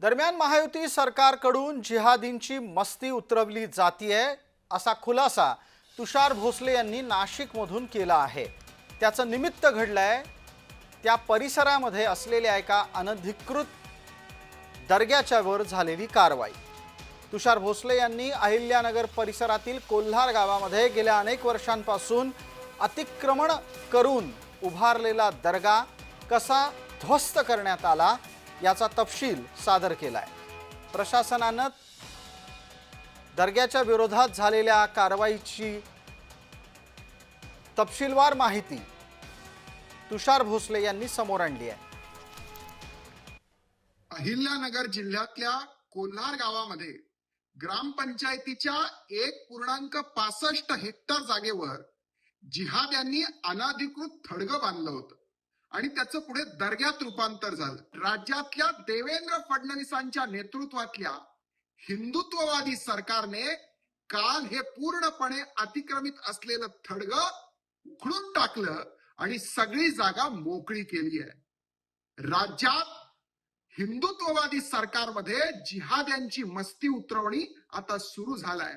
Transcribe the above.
दरम्यान महायुती सरकारकडून जिहादींची मस्ती उतरवली जातीये असा खुलासा तुषार भोसले यांनी नाशिकमधून केला आहे। त्याचं निमित्त घडलंय त्या परिसरामध्ये असलेल्या एका अनधिकृत दर्ग्याच्या वर झालेली कारवाई। तुषार भोसले यांनी अहिल्यानगर परिसरातील कोल्हार गावामध्ये गेल्या अनेक वर्षांपासून अतिक्रमण करून उभारलेला दर्गा कसा ध्वस्त करण्यात आला याचा तपशील सादर केलाय। प्रशासनाने दर्ग्याच्या विरोधात झालेल्या कारवाईची तपशीलवार माहिती तुषार भोसले यांनी समोर आणली आहे। अहिल्यानगर जिल्ह्यातल्या कोल्हार गावामध्ये ग्रामपंचायतीच्या 1.65 हेक्टर जागेवर जिहाद्यांनी अनाधिकृत थडगं बांधलं होतं आणि त्याचं पुढे दर्ग्यात रूपांतर झालं। राज्यातल्या देवेंद्र फडणवीसांच्या नेतृत्वातल्या हिंदुत्ववादी सरकारने काल हे पूर्णपणे अतिक्रमित असलेलं थडगं उखडून टाकलं आणि सगळी जागा मोकळी केली आहे। राज्यात हिंदुत्ववादी सरकारमध्ये जिहाद्यांची मस्ती उतरवणी आता सुरू झालाय।